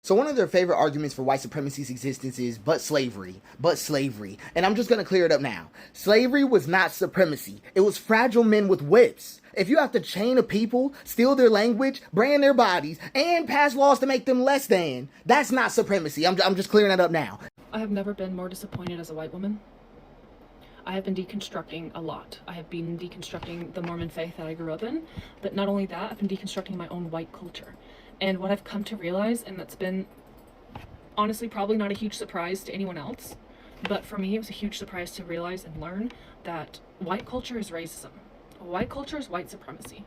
So one of their favorite arguments for white supremacy's existence is but slavery. And I'm just going to clear it up now. Slavery was not supremacy. It was fragile men with whips. If you have to chain a people, steal their language, brand their bodies, and pass laws to make them less than, that's not supremacy. I'm just clearing that up now. I have never been more disappointed as a white woman. I have been deconstructing a lot. I have been deconstructing the Mormon faith that I grew up in, but not only that, I've been deconstructing my own white culture. And what I've come to realize, and that's been honestly probably not a huge surprise to anyone else, but for me it was a huge surprise to realize and learn that white culture is racism. White culture is white supremacy.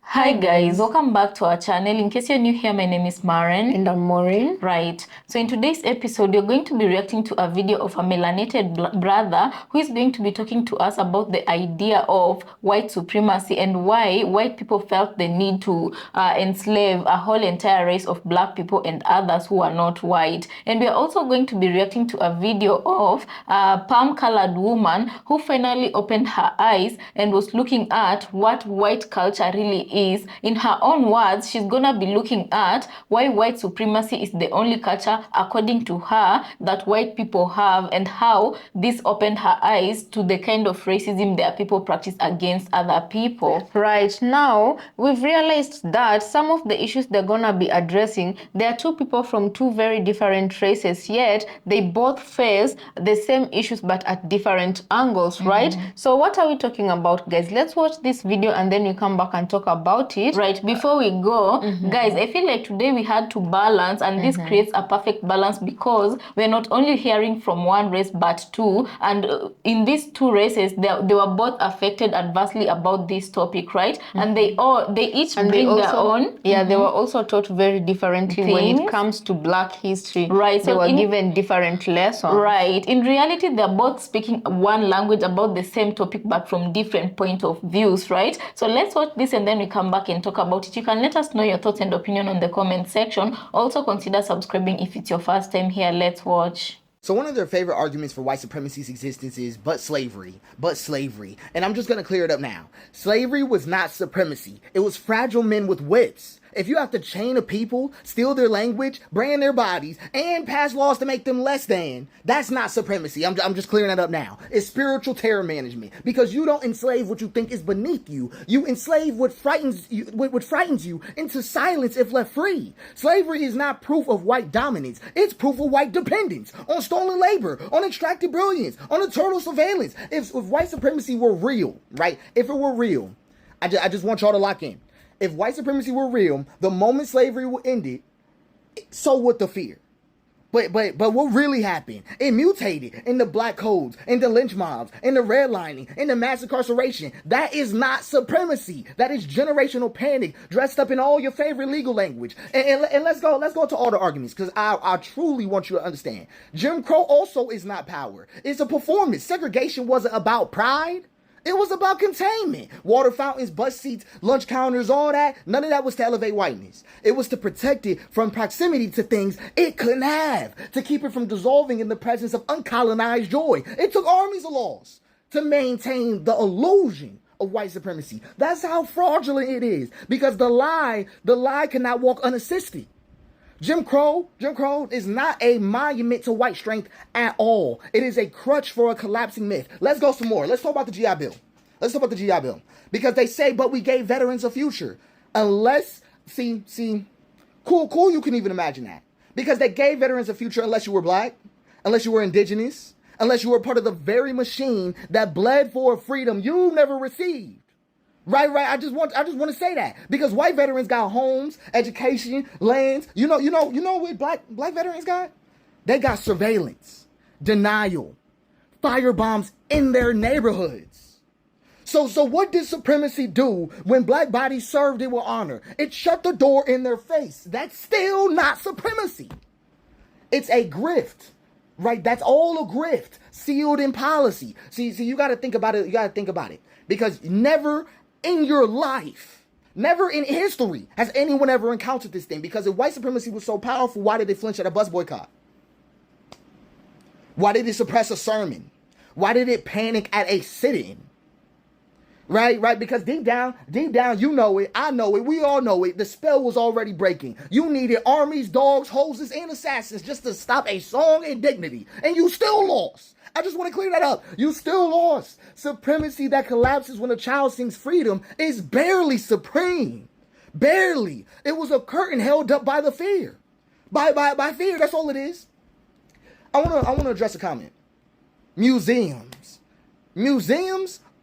Hi guys, welcome back to our channel. In case you're new here, my name is Maren. And I'm Maureen. Right. So in today's episode, you're going to be reacting to a video of a melanated brother who is going to be talking to us about the idea of white supremacy and why white people felt the need to enslave a whole entire race of black people and others who are not white. And we are also going to be reacting to a video of a palm-colored woman who finally opened her eyes and was looking at what white culture really is. In her own words, she's gonna be looking at why white supremacy is the only culture, according to her, that white people have, and how this opened her eyes to the kind of racism that people practice against other people. Right now, we've realized that some of the issues they're gonna be addressing, there are two people from two very different races, yet they both face the same issues but at different angles, right? So what are we talking about, guys? Let's watch this video and then we come back and talk about it. Right, before we go, guys, I feel like today we had to balance, and this creates a perfect balance because we're not only hearing from one race but two, and in these two races they were both affected adversely about this topic, right? And they each bring their own. Yeah, they were also taught very differently when it comes to black history. Right, so they were given different lessons. Right, in reality they're both speaking one language about the same topic but from different point of views, right? So let's watch this and then we come back and talk about it. You can let us know your thoughts and opinion on the comment section. Also consider subscribing if it's your first time here. Let's watch. So one of their favorite arguments for white supremacy's existence is but slavery. And I'm just going to clear it up now. Slavery was not supremacy. It was fragile men with whips. If you have to chain a people, steal their language, brand their bodies, and pass laws to make them less than, that's not supremacy. I'm just clearing that up now. It's spiritual terror management, because you don't enslave what you think is beneath you. You enslave what frightens you into silence if left free. Slavery is not proof of white dominance. It's proof of white dependence on stolen labor, on extracted brilliance, on eternal surveillance. If white supremacy were real, right? If it were real, I just want y'all to lock in. If white supremacy were real, the moment slavery were ended, so would the fear. But what really happened? It mutated into black codes, into lynch mobs, into redlining, into mass incarceration. That is not supremacy. That is generational panic dressed up in all your favorite legal language. And let's go to all the arguments, because I truly want you to understand. Jim Crow also is not power. It's a performance. Segregation wasn't about pride. It was about containment. Water fountains, bus seats, lunch counters, all that. None of that was to elevate whiteness. It was to protect it from proximity to things it couldn't have. To keep it from dissolving in the presence of uncolonized joy. It took armies of laws to maintain the illusion of white supremacy. That's how fraudulent it is. Because the lie cannot walk unassisted. Jim Crow is not a monument to white strength at all. It is a crutch for a collapsing myth. Let's go some more. Let's talk about the GI Bill. Because they say, but we gave veterans a future. Unless, cool, you can even imagine that. Because they gave veterans a future unless you were black, unless you were indigenous, unless you were part of the very machine that bled for a freedom you never received. Right. I just want to say that, because white veterans got homes, education, lands. You know what black veterans got? They got surveillance, denial, firebombs in their neighborhoods. So what did supremacy do when black bodies served it with honor? It shut the door in their face. That's still not supremacy. It's a grift. Right? That's all a grift, sealed in policy. See, you got to think about it. Because never in your life, never in history has anyone ever encountered this thing. Because if white supremacy was so powerful, why did it flinch at a bus boycott? Why did it suppress a sermon? Why did it panic at a sit-in? Right, because deep down, you know it, I know it, we all know it. The spell was already breaking. You needed armies, dogs, hoses, and assassins just to stop a song and dignity, and you still lost. I just want to clear that up. You still lost. Supremacy that collapses when a child sings freedom is barely supreme. Barely. It was a curtain held up by the fear. By fear, that's all it is. I wanna address a comment. Museums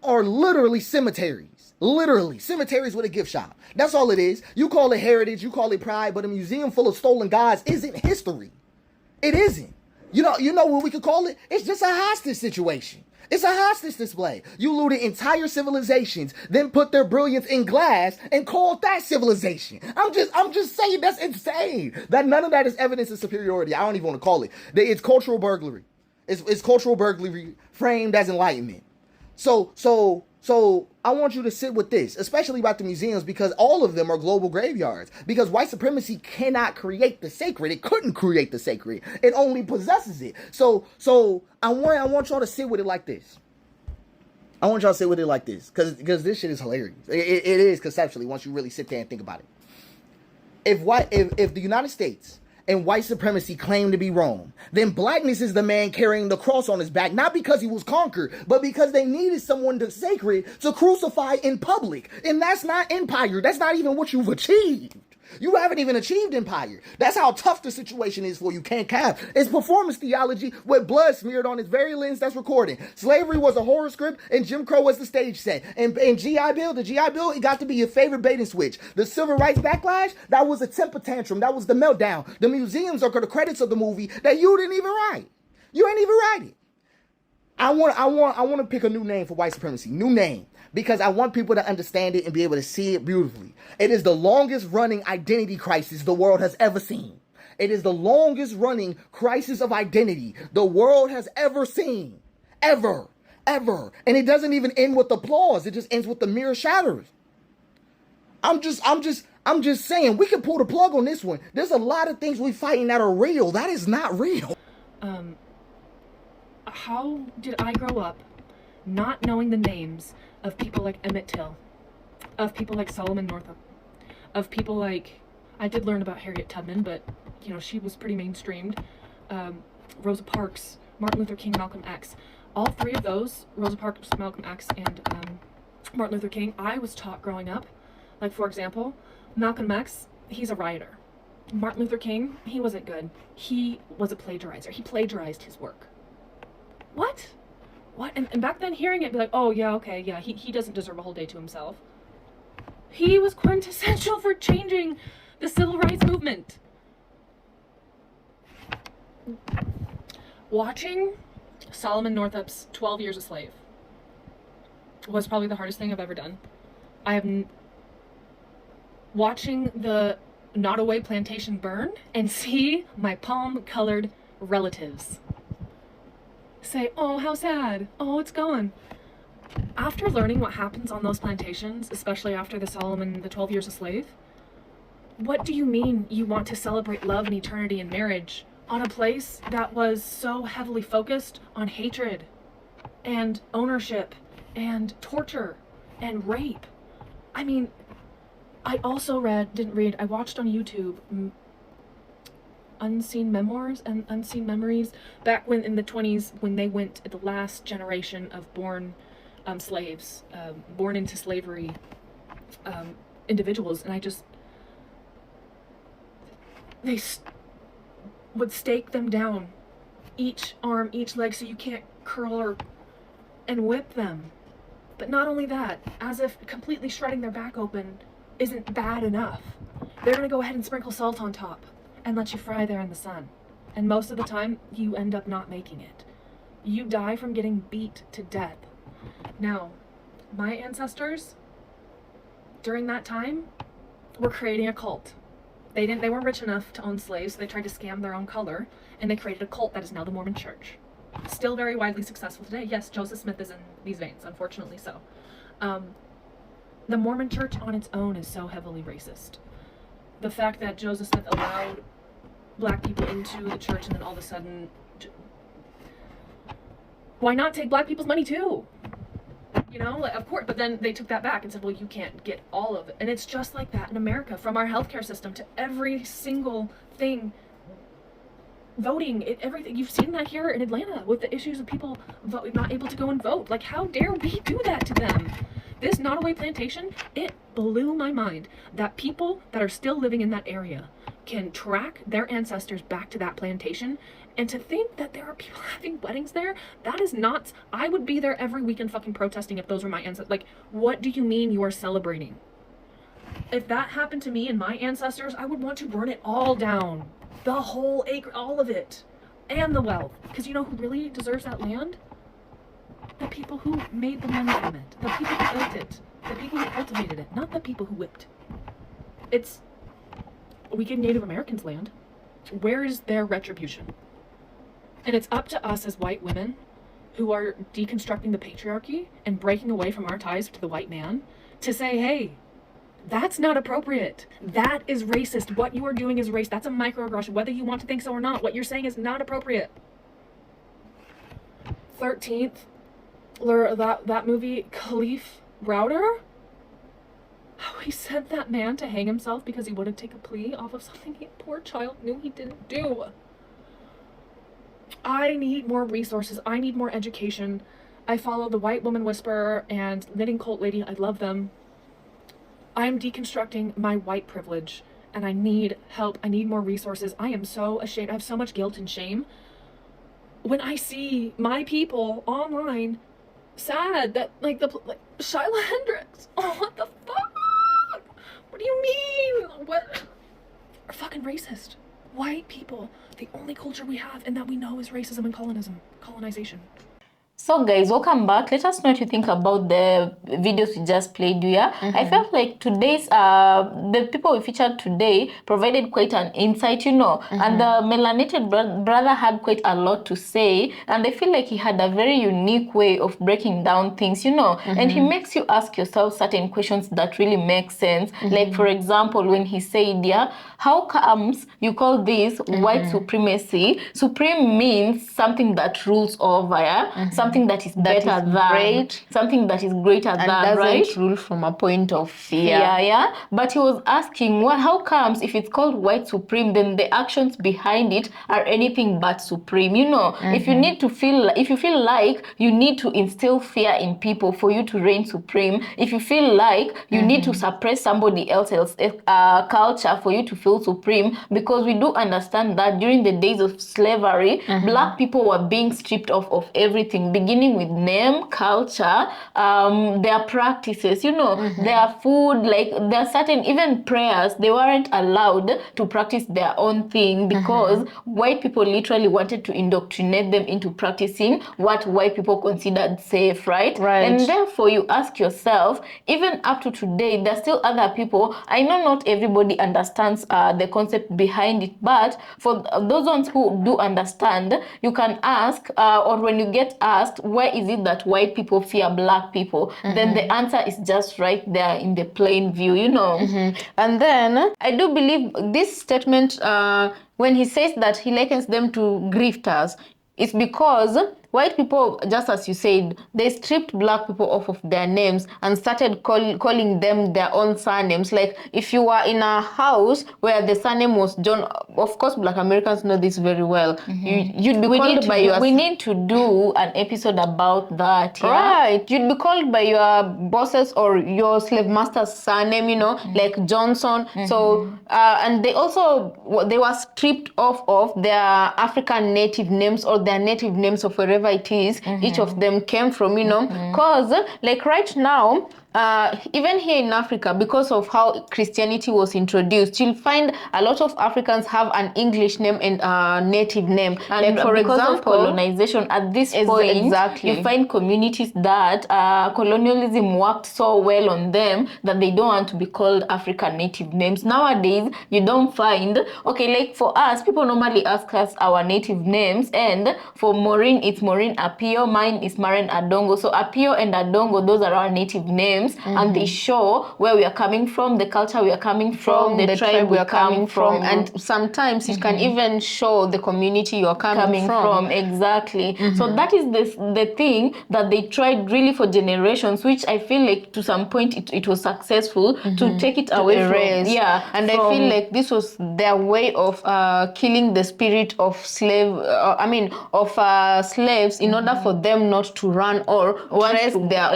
are literally cemeteries. Literally, cemeteries with a gift shop. That's all it is. You call it heritage, you call it pride, but a museum full of stolen gods isn't history. It isn't. You know what we could call it? It's just a hostage situation. It's a hostage display. You looted entire civilizations, then put their brilliance in glass and called that civilization. I'm just saying that's insane. That none of that is evidence of superiority. I don't even want to call it. It's cultural burglary. It's cultural burglary framed as enlightenment. So I want you to sit with this, especially about the museums, because all of them are global graveyards. Because white supremacy cannot create the sacred. It couldn't create the sacred. It only possesses it. So I want y'all to sit with it like this. I want y'all to sit with it like this, because this shit is hilarious. It is conceptually once you really sit there and think about it. If the United States and white supremacy claim to be Rome, then blackness is the man carrying the cross on his back, not because he was conquered, but because they needed someone sacred to crucify in public. And that's not empire. That's not even what you've achieved. You haven't even achieved empire. That's how tough the situation is for you. Can't cap. It's performance theology with blood smeared on its very lens that's recording. Slavery was a horror script and Jim Crow was the stage set. And GI Bill, it got to be your favorite bait and switch. The civil rights backlash, that was a temper tantrum. That was the meltdown. The museums are the credits of the movie that you didn't even write. You ain't even write it. I want to pick a new name for white supremacy. New name. Because I want people to understand it and be able to see it beautifully. It is the longest running identity crisis the world has ever seen. It is the longest running crisis of identity the world has ever seen. Ever. And it doesn't even end with applause. It just ends with the mirror shatters. I'm just saying, we can pull the plug on this one. There's a lot of things we fighting that are real. That is not real. How did I grow up not knowing the names of people like Emmett Till, of people like Solomon Northup, of people like, I did learn about Harriet Tubman, but, you know, she was pretty mainstreamed, Rosa Parks, Martin Luther King, Malcolm X. All three of those, Rosa Parks, Malcolm X, and Martin Luther King, I was taught growing up. Like, for example, Malcolm X, he's a rioter. Martin Luther King, he wasn't good. He was a plagiarizer. He plagiarized his work. What? And back then, hearing it, be like, oh, yeah, okay, yeah, he doesn't deserve a whole day to himself. He was quintessential for changing the civil rights movement. Watching Solomon Northup's 12 Years a Slave was probably the hardest thing I've ever done. Watching the Nottoway plantation burn and see my palm-colored relatives say, oh, how sad. Oh, it's gone. After learning what happens on those plantations, especially after the 12 Years a Slave, what do you mean you want to celebrate love and eternity and marriage on a place that was so heavily focused on hatred and ownership and torture and rape? I mean, I also I watched on YouTube Unseen Memoirs and Unseen Memories back when in the 20s, when they went the last generation of born slaves, born into slavery individuals, and they would stake them down, each arm, each leg, so you can't curl and whip them. But not only that, as if completely shredding their back open isn't bad enough, they're gonna go ahead and sprinkle salt on top and let you fry there in the sun. And most of the time, you end up not making it. You die from getting beat to death. Now, my ancestors, during that time, were creating a cult. They weren't rich enough to own slaves, so they tried to scam their own color, and they created a cult that is now the Mormon Church. Still very widely successful today. Yes, Joseph Smith is in these veins, unfortunately so. The Mormon Church on its own is so heavily racist. The fact that Joseph Smith allowed black people into the church and then all of a sudden, why not take black people's money too? You know, like, of course, but then they took that back and said, well, you can't get all of it. And it's just like that in America, from our healthcare system to every single thing. Voting, everything. You've seen that here in Atlanta with the issues of people not able to go and vote. Like, how dare we do that to them? This Nottoway plantation, it blew my mind that people that are still living in that area can track their ancestors back to that plantation. And to think that there are people having weddings there, that is not. I would be there every weekend fucking protesting if those were my ancestors. Like, what do you mean you are celebrating? If that happened to me and my ancestors, I would want to burn it all down. The whole acre, all of it. And the wealth. Because you know who really deserves that land? The people who made the money from it. The people who built it. The people who cultivated it. Not the people who whipped. We give Native Americans land. Where is their retribution? And it's up to us as white women who are deconstructing the patriarchy and breaking away from our ties to the white man to say, hey, that's not appropriate. That is racist. What you are doing is racist. That's a microaggression. Whether you want to think so or not, what you're saying is not appropriate. 13th, that movie, Khalif Browder, how he sent that man to hang himself because he wouldn't take a plea off of something a poor child knew he didn't do. I need more resources. I need more education. I follow the White Woman Whisperer and Knitting Cult Lady. I love them. I'm deconstructing my white privilege and I need help. I need more resources. I am so ashamed. I have so much guilt and shame when I see my people online sad that like Shyla Hendricks. Oh, what the fuck? What do you mean? What? Are fucking racist. White people, the only culture we have and that we know is racism and colonization. So guys, welcome back. Let us know what you think about the videos we just played here. I felt like today's the people we featured today provided quite an insight, you know, and the melanated brother had quite a lot to say, and I feel like he had a very unique way of breaking down things, you know, and he makes you ask yourself certain questions that really make sense. Like, for example, when he said, yeah, how comes you call this white supremacy? Supreme means something that rules over, yeah? Something that is better than, something that is greater than, doesn't right? rule from a point of fear. Yeah. But he was asking, how comes if it's called white supreme, then the actions behind it are anything but supreme? You know, if you feel like you need to instill fear in people for you to reign supreme, if you feel like you need to suppress somebody else's culture for you to feel supreme, because we do understand that during the days of slavery, black people were being stripped of everything, beginning with name, culture, their practices, you know, their food, like there are certain, even prayers, they weren't allowed to practice their own thing because white people literally wanted to indoctrinate them into practicing what white people considered safe, right? And therefore you ask yourself, even up to today, there's still other people. I know not everybody understands the concept behind it, but for those ones who do understand, you can ask, or when you get asked, why is it that white people fear black people? Then the answer is just right there in the plain view, you know. And then I do believe this statement, when he says that he likens them to grifters, it's because white people, just as you said, they stripped black people off of their names and started calling them their own surnames. Like if you were in a house where the surname was John, of course black Americans know this very well. You'd be called by your... We need to do an episode about that, yeah? Right. You'd be called by your bosses or your slave master's surname, you know, like Johnson. So, and they were stripped off of their African native names or their native names of wherever it is each of them came from, you know, because like right now, even here in Africa, because of how Christianity was introduced, you'll find a lot of Africans have an English name and a native name. And like for example, of colonization at this point, you find communities that colonialism worked so well on them that they don't want to be called African native names. Nowadays, you don't find, okay, like for us, people normally ask us our native names, and for Maureen, it's Maureen Apio, mine is Maren Adongo. So Apio and Adongo, those are our native names. names, and they show where we are coming from, the culture we are coming from, the tribe we are coming from, and sometimes it can even show the community you are coming from. Exactly. So that is the thing that they tried really for generations, which I feel like to some point it was successful to take it away erase. from. And I feel like this was their way of killing the spirit of slaves in order for them not to run or trace their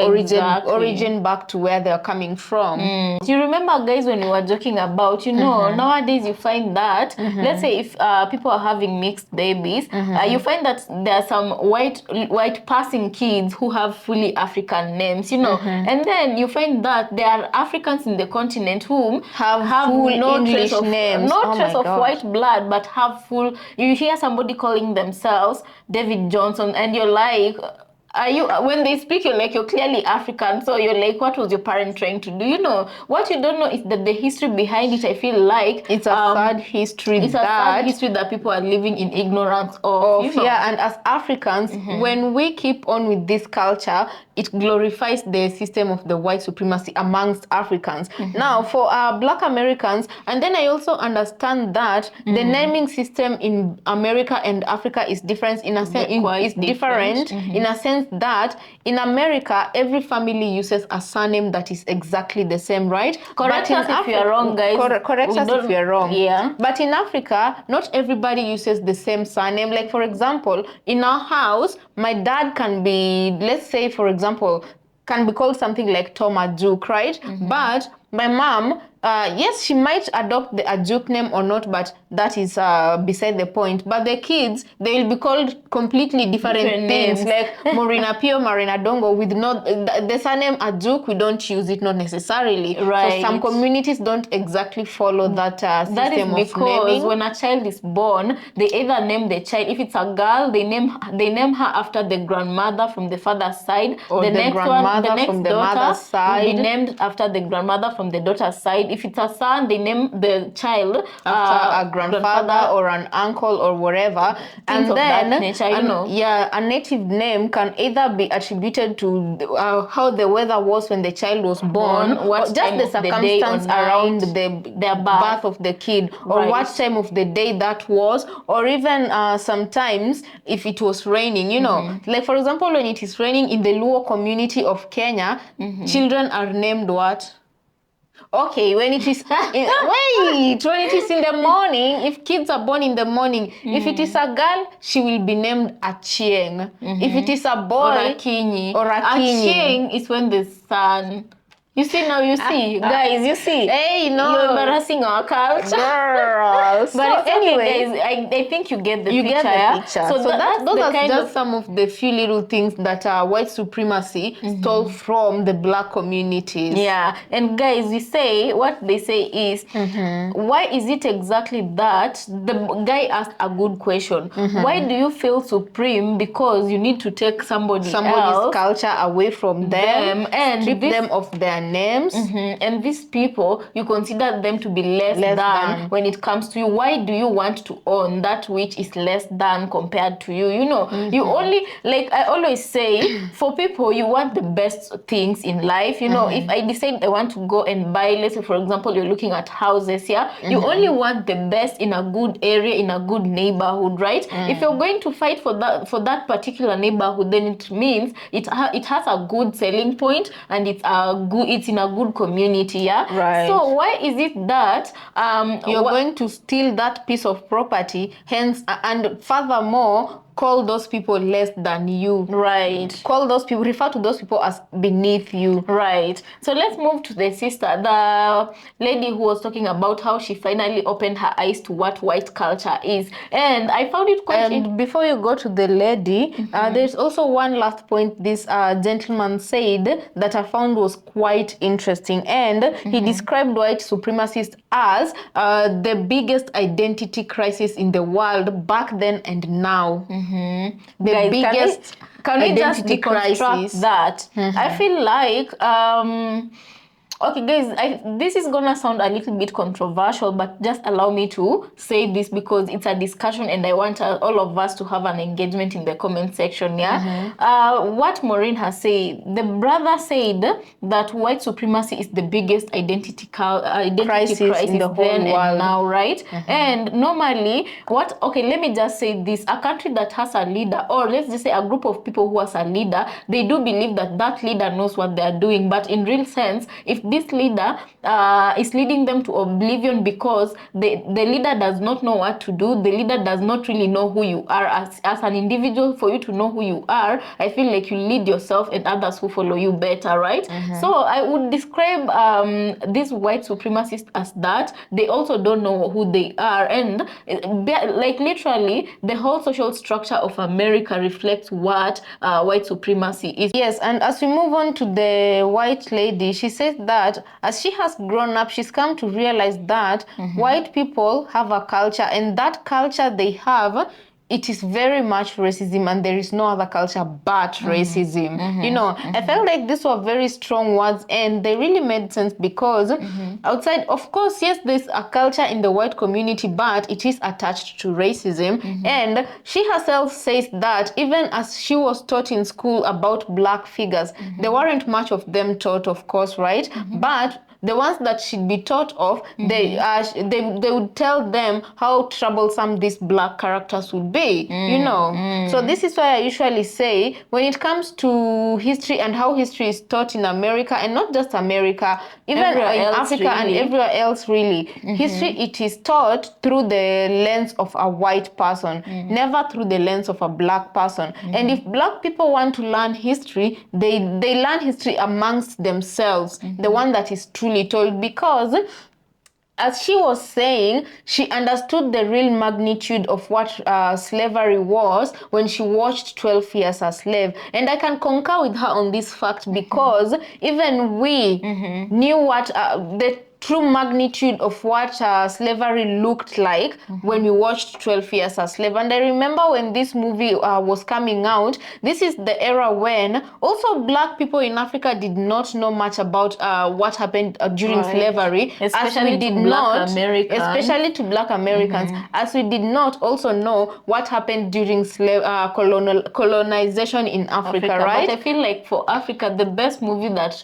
origin back to where they're coming from. Do you remember, guys, when we were joking about, nowadays you find that, let's say if people are having mixed babies, you find that there are some white passing kids who have fully African names, and then you find that there are Africans in the continent who have full no English trace of names. no trace of white blood, but have full. You hear somebody calling themselves David Johnson, and you're like, when they speak, you're clearly African, so you're like, what was your parent trying to do? What you don't know is that the history behind it, I feel like it's a sad history. It's a sad history that people are living in ignorance of. And as Africans, when we keep on with this culture, it glorifies the system of the white supremacy amongst Africans. Now, for Black Americans, and then I also understand that the naming system in America and Africa is different in a sense. In a sense that in America, every family uses a surname that is exactly the same, right? Correct us if you're wrong, guys. Correct us if you're wrong. Yeah. But in Africa, not everybody uses the same surname. Like, for example, in our house, my dad can be, let's say, for example, can be called something like Tom Ajuk, right? But my mom, yes, she might adopt the Ajuk name or not, but that is beside the point. But the kids, they will be called completely different things, like Morina Pio, Marina Dongo, with not the surname Ajuk. We don't use it, not necessarily. Right. So some communities don't exactly follow that system that is because of naming. when a child is born, they either name the child. If it's a girl, they name her after the grandmother from the father's side, or the next grandmother from the mother's side will be named after the grandmother from the daughter's side. If it's a son, they name the child after a grandfather or an uncle or whatever. And of then that nature, a native name can either be attributed to how the weather was when the child was born, or just the circumstance around the birth of the kid, or what time of the day that was, or even sometimes if it was raining, like for example, when it is raining in the Luo community of Kenya, children are named what? Okay, when it is when it is in the morning, if kids are born in the morning, if it is a girl, she will be named Achieng. If it is a boy, or Akinyi. Akinyi is when the sun. You see now, guys, you see. Hey, no. You're embarrassing our culture. Girls. But so anyway, guys, I think you get the picture. Get the picture. So those are just some of the few little things that white supremacy stole from the Black communities. Yeah, and guys, what they say is, why is it exactly that? The guy asked a good question. Why do you feel supreme? Because you need to take somebody's culture away from them and strip them of their names, and these people, you consider them to be less than when it comes to you. Why do you want to own that which is less than compared to you? You only, like I always say, for people, you want the best things in life. If I decide I want to go and buy, let's say for example, you're looking at houses here, you only want the best in a good area, in a good neighborhood, right? If you're going to fight for that particular neighborhood, then it means it has a good selling point, and it's in a good community, yeah? Right. So why is it that you're going to steal that piece of property, hence, and furthermore, call those people less than you? Right. Refer to those people as beneath you. Right. So let's move to the sister, the lady who was talking about how she finally opened her eyes to what white culture is. And I found it quite... And before you go to the lady, there's also one last point this gentleman said that I found was quite interesting. And he described white supremacists as the biggest identity crisis in the world back then and now. The biggest can we just deconstruct crisis that? I feel like Okay, guys, this is gonna sound a little bit controversial, but just allow me to say this because it's a discussion and I want all of us to have an engagement in the comment section, yeah? What Maureen has said, the brother said that white supremacy is the biggest identity crisis in the whole then world. and now, right? And normally, okay, let me just say this, a country that has a leader, or let's just say a group of people who has a leader, they do believe that that leader knows what they are doing, but in real sense, if this leader is leading them to oblivion because the leader does not know what to do, the leader does not really know who you are as an individual. For you to know who you are, I feel like you lead yourself and others who follow you better, right? So I would describe these white supremacists as that. They also don't know who they are, and like literally the whole social structure of America reflects what white supremacy is. Yes, and as we move on to the white lady, she says that as she has grown up, she's come to realize that white people have a culture, and that culture they have, it is very much racism, and there is no other culture but racism. You know, I felt like these were very strong words, and they really made sense because outside, of course, yes, there's a culture in the white community, but it is attached to racism. And she herself says that even as she was taught in school about black figures, there weren't much of them taught, of course, right? But the ones that she'd be taught of, they would tell them how troublesome these black characters would be, you know. So this is why I usually say, when it comes to history and how history is taught in America, and not just America, even Everywhere in else, Africa really. and everywhere else, really, history, it is taught through the lens of a white person, never through the lens of a black person. And if black people want to learn history, they learn history amongst themselves, the one that is truly told, because as she was saying, she understood the real magnitude of what slavery was when she watched 12 Years a Slave. And I can concur with her on this fact because even we knew what the true magnitude of what slavery looked like when we watched 12 Years a Slave. And I remember when this movie was coming out, this is the era when also black people in Africa did not know much about what happened during slavery, Especially to black Americans. especially to black Americans, as we did not also know what happened during colonization in Africa, right? But I feel like for Africa, the best movie that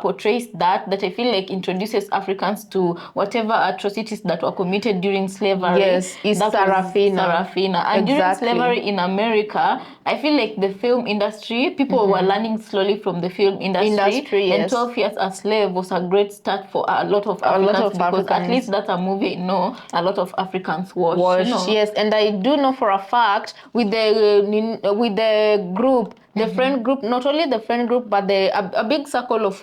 portrays that I feel like introduces Africans to whatever atrocities that were committed during slavery. Yes, is Sarafina. And during slavery in America, I feel like the film industry, people were learning slowly from the film industry. Yes. And 12 Years a Slave was a great start for a lot of Africans, because at least that's a movie a lot of Africans watch. You know? Yes, and I do know for a fact with the group, the friend group, not only the friend group, but a big circle of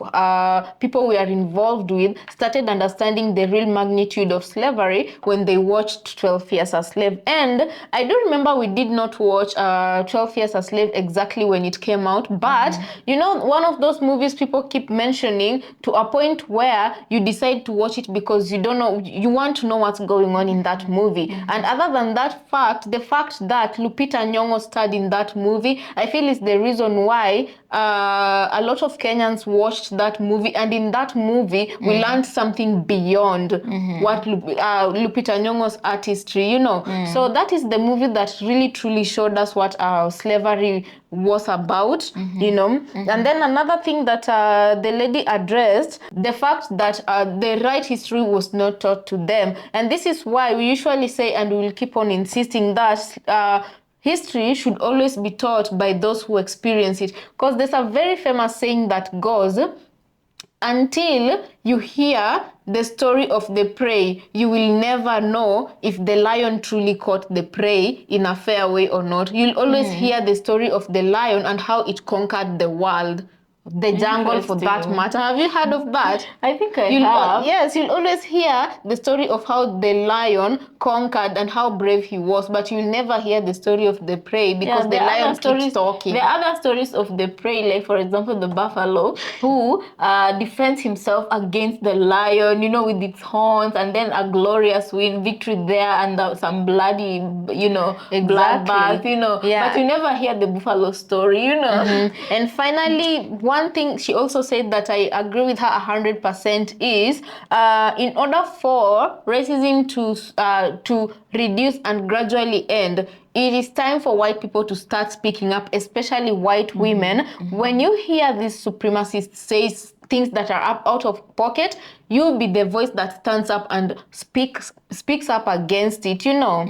people we are involved with started understanding the real magnitude of slavery when they watched 12 Years a Slave. And I do remember we did not watch 12 Years a Slave exactly when it came out, but you know, one of those movies people keep mentioning to a point where you decide to watch it because you don't know, you want to know what's going on in that movie. And other than that fact, the fact that Lupita Nyong'o starred in that movie, I feel is the reason why a lot of Kenyans watched that movie, and in that movie we learned something beyond what Lupita Nyong'o's artistry, you know. So that is the movie that really truly showed us what slavery was about, you know. And then another thing that the lady addressed, the fact that the right history was not taught to them. And this is why we usually say, and we will keep on insisting, that history should always be taught by those who experience it. Because there's a very famous saying that goes, until you hear the story of the prey, you will never know if the lion truly caught the prey in a fair way or not. You'll always hear the story of the lion and how it conquered the world. The jungle, for that matter. Have you heard of that? I think I have. Yes, you'll always hear the story of how the lion conquered and how brave he was, but you'll never hear the story of the prey because the lion keeps talking. There are other stories of the prey, like for example the buffalo, who defends himself against the lion, you know, with its horns, and then a glorious victory there, and some bloody, you know, bloodbath, you know. But you never hear the buffalo story, you know. And finally, one thing she also said that I agree with her 100% is in order for racism to reduce and gradually end, it is time for white people to start speaking up, especially white women. When you hear these supremacists say things that are out of pocket, you'll be the voice that stands up and speaks up against it, you know.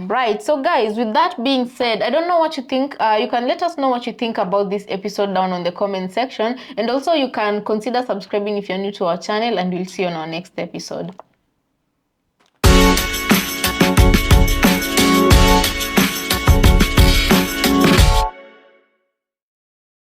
Right. So guys, with that being said, I don't know what you think. You can let us know what you think about this episode down on the comment section, and also you can consider subscribing if you're new to our channel, and we'll see you on our next episode.